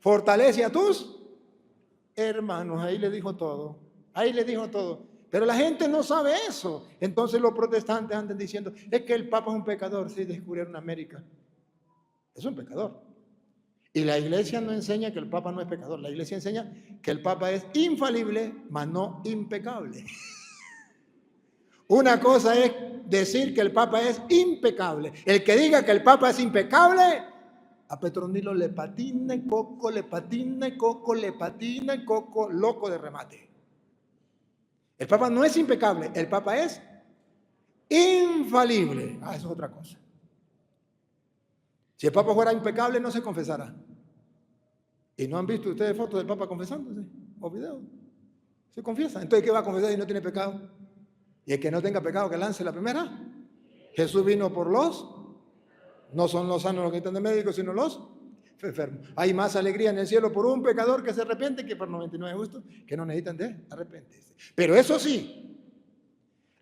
fortalece a tus hermanos. Ahí le dijo todo. Ahí le dijo todo. Pero la gente no sabe eso. Entonces los protestantes andan diciendo, es que el Papa es un pecador. Sí, descubrieron América. Es un pecador. Y la iglesia no enseña que el Papa no es pecador. La iglesia enseña que el Papa es infalible, mas no impecable. Una cosa es decir que el Papa es impecable. El que diga que el Papa es impecable, a Petronilo le patina y coco, le patina y coco, le patina y coco, loco de remate. El Papa no es impecable, el Papa es infalible. Eso es otra cosa. Si el Papa fuera impecable, no se confesara. ¿Y no han visto ustedes fotos del Papa confesándose? ¿O videos? Se confiesa. Entonces, ¿qué va a confesar si no tiene pecado? Y el que no tenga pecado, que lance la primera. Jesús vino por los, no son los sanos los que están de médicos, sino los enfermos. Hay más alegría en el cielo por un pecador que se arrepiente que por 99 justos que no necesitan de arrepentirse. Pero eso sí,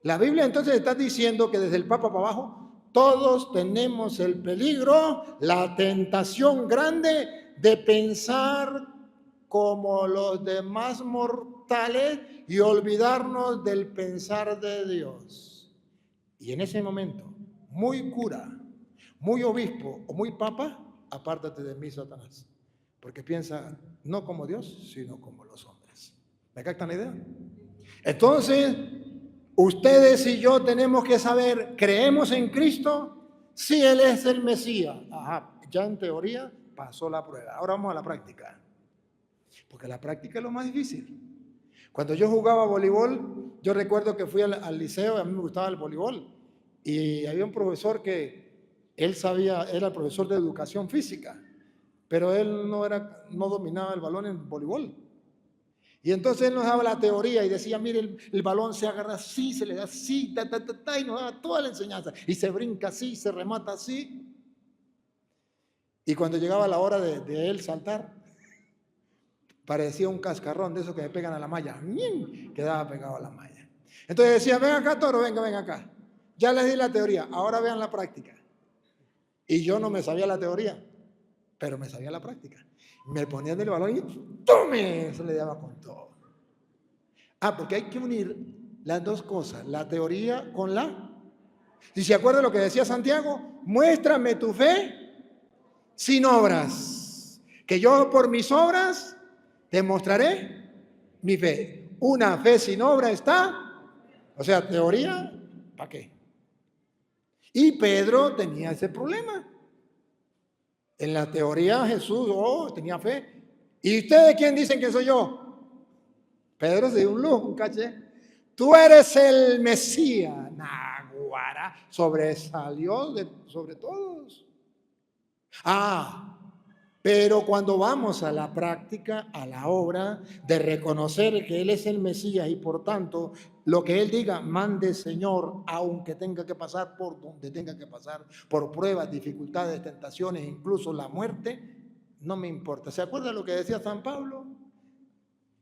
la Biblia entonces está diciendo que desde el Papa para abajo, todos tenemos el peligro, la tentación grande de pensar como los demás mortales y olvidarnos del pensar de Dios. Y en ese momento, muy cura, muy obispo o muy papa, apártate de mí, Satanás, porque piensa no como Dios, sino como los hombres. ¿Me captan la idea? Entonces, ustedes y yo tenemos que saber, ¿creemos en Cristo? Sí, Él es el Mesías. Ajá, ya en teoría pasó la prueba. Ahora vamos a la práctica. Porque la práctica es lo más difícil. Cuando yo jugaba voleibol, yo recuerdo que fui al liceo, a mí me gustaba el voleibol. Y había un profesor que él sabía, era el profesor de educación física, pero él no dominaba el balón en voleibol. Y entonces él nos daba la teoría y decía, mire, el balón se agarra así, se le da así, y nos daba toda la enseñanza. Y se brinca así, se remata así. Y cuando llegaba la hora de él saltar, parecía un cascarrón de esos que se pegan a la malla. Quedaba pegado a la malla. Entonces decía, ven acá, toro, venga acá. Ya les di la teoría, ahora vean la práctica. Y yo no me sabía la teoría, pero me sabía la práctica. Me ponía del balón y ¡tome! Eso le daba con todo. Porque hay que unir las dos cosas, la teoría con la... Si se acuerda lo que decía Santiago, muéstrame tu fe sin obras, que yo por mis obras te mostraré mi fe. Una fe sin obra está, o sea, teoría, ¿para qué? Y Pedro tenía ese problema. En la teoría Jesús, tenía fe. ¿Y ustedes quién dicen que soy yo? Pedro se dio un lujo, un caché. Tú eres el Mesías. Naguara, sobresalió sobre todos. Pero cuando vamos a la práctica, a la obra de reconocer que Él es el Mesías y por tanto lo que Él diga, mande Señor, aunque tenga que pasar por donde tenga que pasar, por pruebas, dificultades, tentaciones, incluso la muerte, no me importa. ¿Se acuerda lo que decía San Pablo?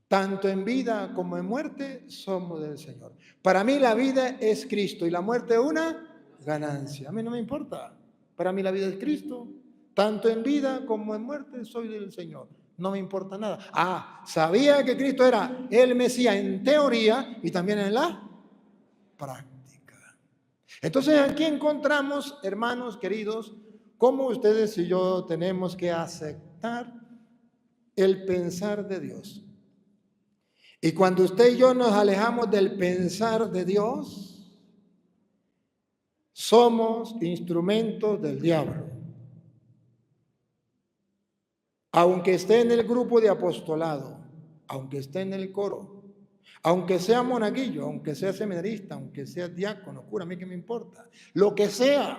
Tanto en vida como en muerte somos del Señor. Para mí la vida es Cristo y la muerte es una ganancia. A mí no me importa. Para mí la vida es Cristo. Tanto en vida como en muerte soy del Señor. No me importa nada. Sabía que Cristo era el Mesías en teoría y también en la práctica. Entonces aquí encontramos, hermanos queridos, cómo ustedes y yo tenemos que aceptar el pensar de Dios. Y cuando usted y yo nos alejamos del pensar de Dios, somos instrumentos del diablo. Aunque esté en el grupo de apostolado, aunque esté en el coro, aunque sea monaguillo, aunque sea seminarista, aunque sea diácono, cura, a mí que me importa, lo que sea.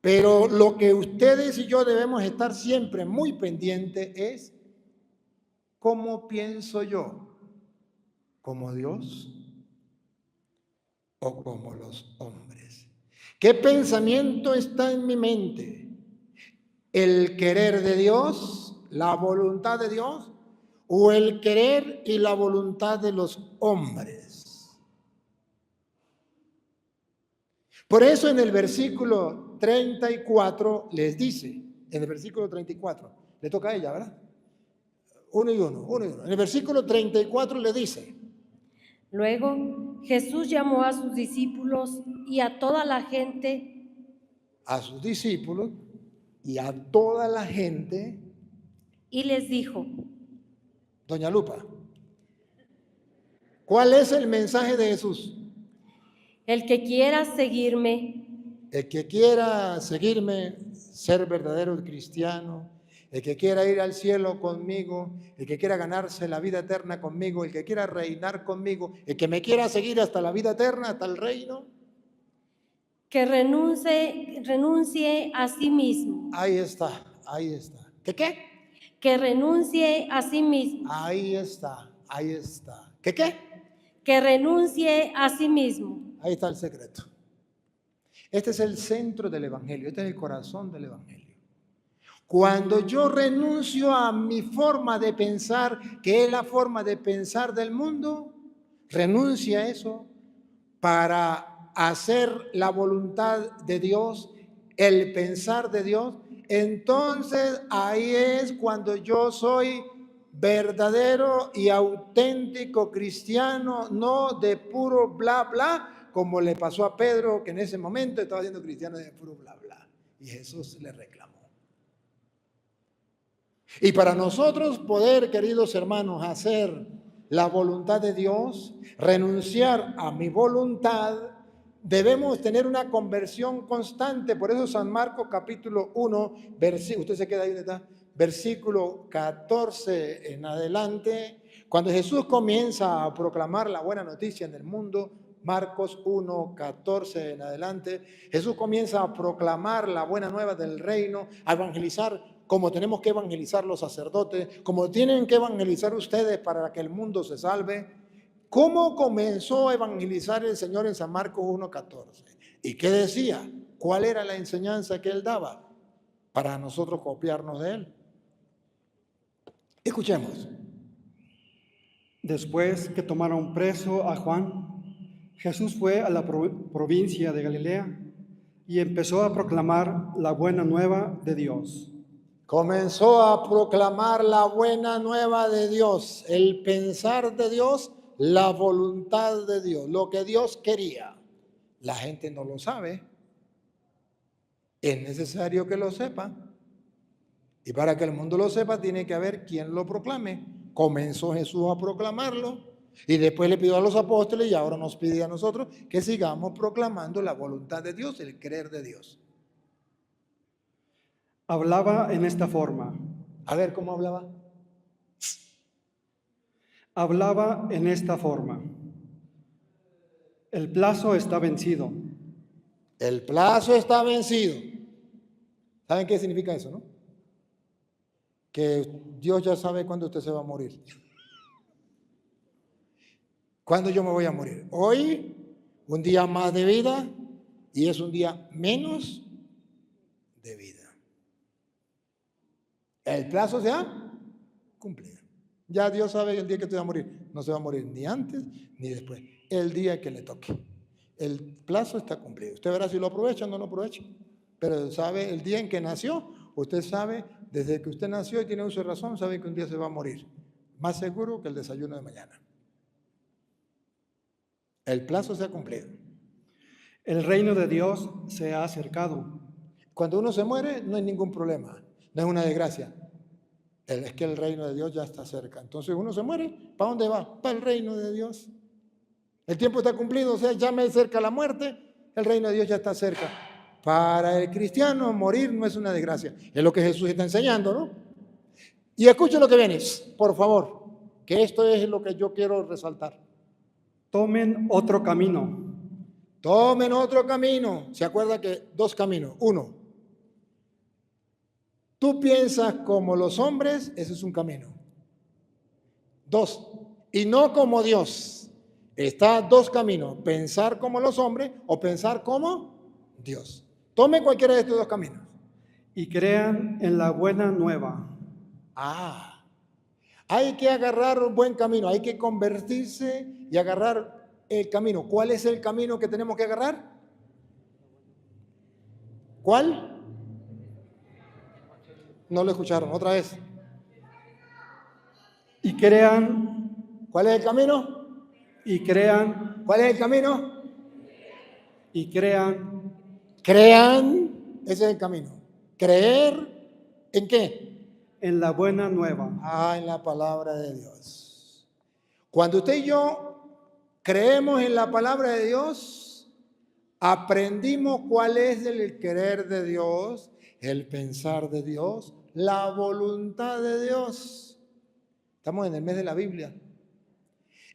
Pero lo que ustedes y yo debemos estar siempre muy pendientes es ¿cómo pienso yo? ¿Como Dios o como los hombres? ¿Qué pensamiento está en mi mente? ¿El querer de Dios, la voluntad de Dios, o el querer y la voluntad de los hombres? Por eso en el versículo 34 les dice, en el versículo 34, Le toca a ella, ¿verdad? Uno y uno. En el versículo 34 le dice: Luego Jesús llamó a sus discípulos y a toda la gente, a sus discípulos y a toda la gente. y les dijo: Doña Lupa, ¿cuál es el mensaje de Jesús? el que quiera seguirme, El que quiera seguirme, ser verdadero cristiano, el que quiera ir al cielo conmigo, el que quiera ganarse la vida eterna conmigo, el que quiera reinar conmigo, el que me quiera seguir hasta la vida eterna, hasta el reino. que renuncie a sí mismo. Ahí está, ahí está. ¿Qué? Que renuncie a sí mismo. Ahí está, ahí está. ¿Qué? Que renuncie a sí mismo. Ahí está el secreto. Este es el centro del Evangelio, este es el corazón del Evangelio. Cuando yo renuncio a mi forma de pensar, que es la forma de pensar del mundo, renuncio a eso para hacer la voluntad de Dios, el pensar de Dios, entonces ahí es cuando yo soy verdadero y auténtico cristiano, no de puro bla bla, como le pasó a Pedro, que en ese momento estaba siendo cristiano de puro bla bla, y Jesús le reclamó. Y para nosotros poder, queridos hermanos, hacer la voluntad de Dios, renunciar a mi voluntad, debemos tener una conversión constante. Por eso San Marcos capítulo 1, usted se queda ahí donde está, versículo 14 en adelante, cuando Jesús comienza a proclamar la buena noticia en el mundo, Marcos 1, 14 en adelante, Jesús comienza a proclamar la buena nueva del reino, a evangelizar como tenemos que evangelizar los sacerdotes, como tienen que evangelizar ustedes para que el mundo se salve. ¿Cómo comenzó a evangelizar el Señor en San Marcos 1:14? ¿Y qué decía? ¿Cuál era la enseñanza que Él daba? Para nosotros copiarnos de Él. Escuchemos. Después que tomaron preso a Juan, Jesús fue a la provincia de Galilea y empezó a proclamar la buena nueva de Dios. Comenzó a proclamar la buena nueva de Dios, el pensar de Dios, la voluntad de Dios, lo que Dios quería. La gente no lo sabe. Es necesario que lo sepa. Y para que el mundo lo sepa, tiene que haber quien lo proclame. Comenzó Jesús a proclamarlo y después le pidió a los apóstoles y ahora nos pide a nosotros que sigamos proclamando la voluntad de Dios, el creer de Dios. Hablaba en esta forma. A ver, ¿cómo hablaba? Hablaba en esta forma. El plazo está vencido. El plazo está vencido. ¿Saben qué significa eso, no? Que Dios ya sabe cuándo usted se va a morir. ¿Cuándo yo me voy a morir? Hoy, un día más de vida y es un día menos de vida. El plazo se ha cumplido. Ya Dios sabe el día que usted va a morir. No se va a morir ni antes ni después. El día que le toque. El plazo está cumplido. Usted verá si lo aprovecha o no lo aprovecha. Pero sabe el día en que nació. Usted sabe, desde que usted nació y tiene uso de razón, sabe que un día se va a morir. Más seguro que el desayuno de mañana. El plazo se ha cumplido. El reino de Dios se ha acercado. Cuando uno se muere, no hay ningún problema. No es una desgracia. Es que el reino de Dios ya está cerca. Entonces uno se muere, ¿para dónde va? Para el reino de Dios. El tiempo está cumplido, o sea, ya me acerca la muerte, el reino de Dios ya está cerca. Para el cristiano, morir no es una desgracia. Es lo que Jesús está enseñando, ¿no? Y escuchen lo que viene, por favor, que esto es lo que yo quiero resaltar. Tomen otro camino. Tomen otro camino. ¿Se acuerda que dos caminos? Uno, tú piensas como los hombres, ese es un camino. Dos, y no como Dios. Está dos caminos, pensar como los hombres o pensar como Dios. Tome cualquiera de estos dos caminos. Y crean en la buena nueva. Hay que agarrar un buen camino, hay que convertirse y agarrar el camino. ¿Cuál es el camino que tenemos que agarrar? ¿Cuál? No lo escucharon. Otra vez. Y crean, ¿Cuál es el camino? y crean, ¿Cuál es el camino? y crean Crean. Ese es el camino. ¿Creer en qué? en la buena nueva. En la palabra de Dios. Cuando usted y yo creemos en la palabra de Dios, aprendimos cuál es el querer de Dios, el pensar de Dios, la voluntad de Dios. Estamos en el mes de la Biblia.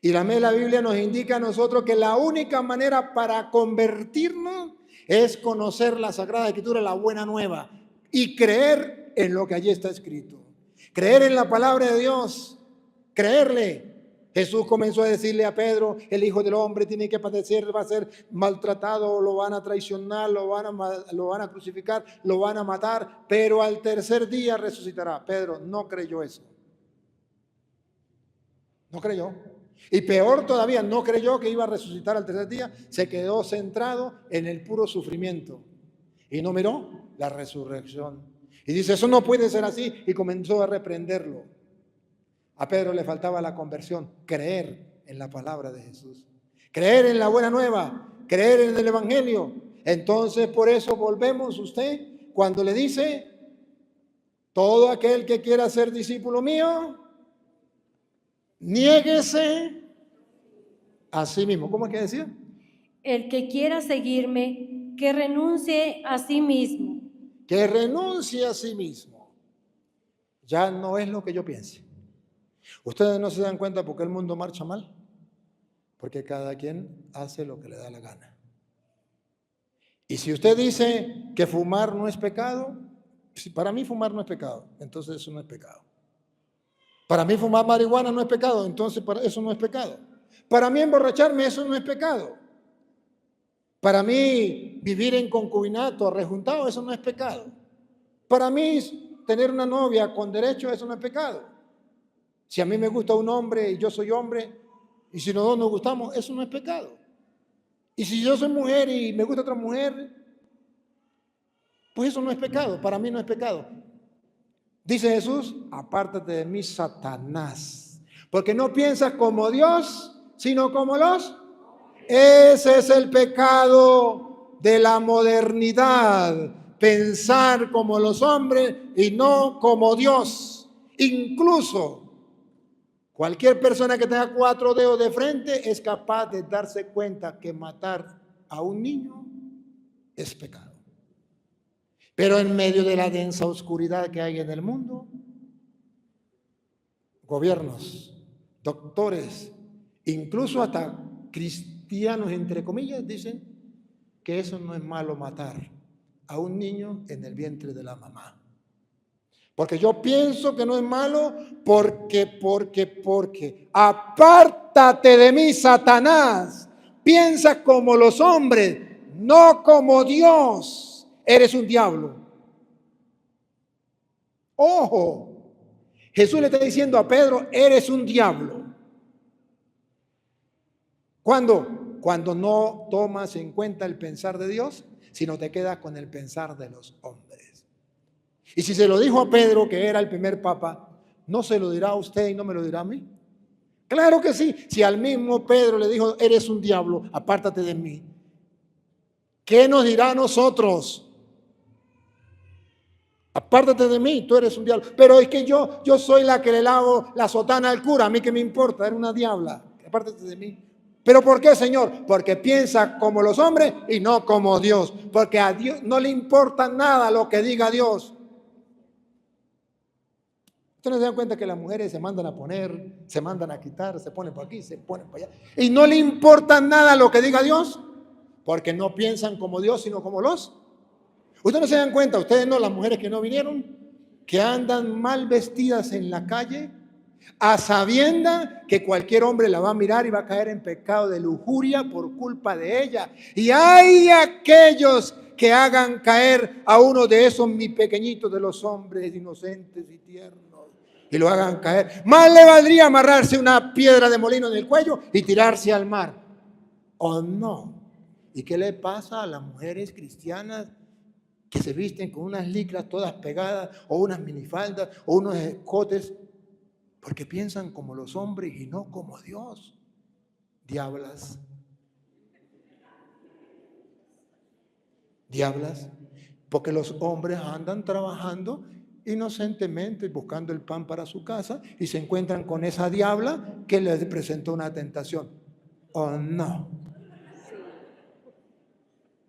Y la mes de la Biblia nos indica a nosotros que la única manera para convertirnos es conocer la Sagrada Escritura, la buena nueva, y creer en lo que allí está escrito. Creer en la palabra de Dios, creerle. Jesús comenzó a decirle a Pedro, el Hijo del Hombre tiene que padecer, va a ser maltratado, lo van a traicionar, lo van a crucificar, lo van a matar, pero al tercer día resucitará. Pedro no creyó eso. No creyó. Y peor todavía, no creyó que iba a resucitar al tercer día, se quedó centrado en el puro sufrimiento y no miró la resurrección. Y dice, eso no puede ser así, y comenzó a reprenderlo. A Pedro le faltaba la conversión, creer en la palabra de Jesús, creer en la buena nueva, creer en el Evangelio. Entonces, por eso volvemos usted cuando le dice, todo aquel que quiera ser discípulo mío, niéguese a sí mismo. ¿Cómo es que decía? El que quiera seguirme, que renuncie a sí mismo. Que renuncie a sí mismo. Ya no es lo que yo piense. Ustedes no se dan cuenta por qué el mundo marcha mal. Porque cada quien hace lo que le da la gana. Y si usted dice que fumar no es pecado, para mí fumar no es pecado, entonces eso no es pecado. Para mí fumar marihuana no es pecado, entonces eso no es pecado. Para mí emborracharme, eso no es pecado. Para mí vivir en concubinato, rejuntado, eso no es pecado. Para mí tener una novia con derecho, eso no es pecado. Si a mí me gusta un hombre y yo soy hombre, y si los dos nos gustamos, eso no es pecado. Y si yo soy mujer y me gusta otra mujer, pues eso no es pecado, para mí no es pecado. Dice Jesús, apártate de mí, Satanás, porque no piensas como Dios, sino como los. Ese es el pecado de la modernidad, pensar como los hombres y no como Dios. Incluso cualquier persona que tenga 4 dedos de frente es capaz de darse cuenta que matar a un niño es pecado. Pero en medio de la densa oscuridad que hay en el mundo, gobiernos, doctores, incluso hasta cristianos, entre comillas, dicen que eso no es malo matar a un niño en el vientre de la mamá. Porque yo pienso que no es malo porque apártate de mí, Satanás. Piensa como los hombres, no como Dios. Eres un diablo. Ojo, Jesús le está diciendo a Pedro, eres un diablo. ¿Cuándo? Cuando no tomas en cuenta el pensar de Dios, sino te quedas con el pensar de los hombres. Y si se lo dijo a Pedro, que era el primer papa, ¿no se lo dirá a usted y no me lo dirá a mí? Claro que sí. Si al mismo Pedro le dijo, eres un diablo, apártate de mí, ¿qué nos dirá a nosotros? Apártate de mí, tú eres un diablo. Pero es que yo soy la que le lavo la sotana al cura, a mí que me importa, era una diabla. Apártate de mí. ¿Pero por qué, Señor? Porque piensa como los hombres y no como Dios. Porque a Dios no le importa nada lo que diga Dios. Ustedes se dan cuenta que las mujeres se mandan a poner, se mandan a quitar, se ponen por aquí, se ponen por allá. Y no le importa nada lo que diga Dios, porque no piensan como Dios, sino como los. Ustedes no se dan cuenta, ustedes no, las mujeres que no vinieron, que andan mal vestidas en la calle, a sabienda que cualquier hombre la va a mirar y va a caer en pecado de lujuria por culpa de ella. Y hay aquellos que hagan caer a uno de esos mis pequeñitos de los hombres inocentes y tiernos y lo hagan caer. Más le valdría amarrarse una piedra de molino en el cuello y tirarse al mar. ¿O no? ¿Y qué le pasa a las mujeres cristianas que se visten con unas licras todas pegadas, o unas minifaldas, o unos escotes, porque piensan como los hombres y no como Dios. Diablas. Diablas. Porque los hombres andan trabajando inocentemente, buscando el pan para su casa, y se encuentran con esa diabla que les presentó una tentación. ¿O no?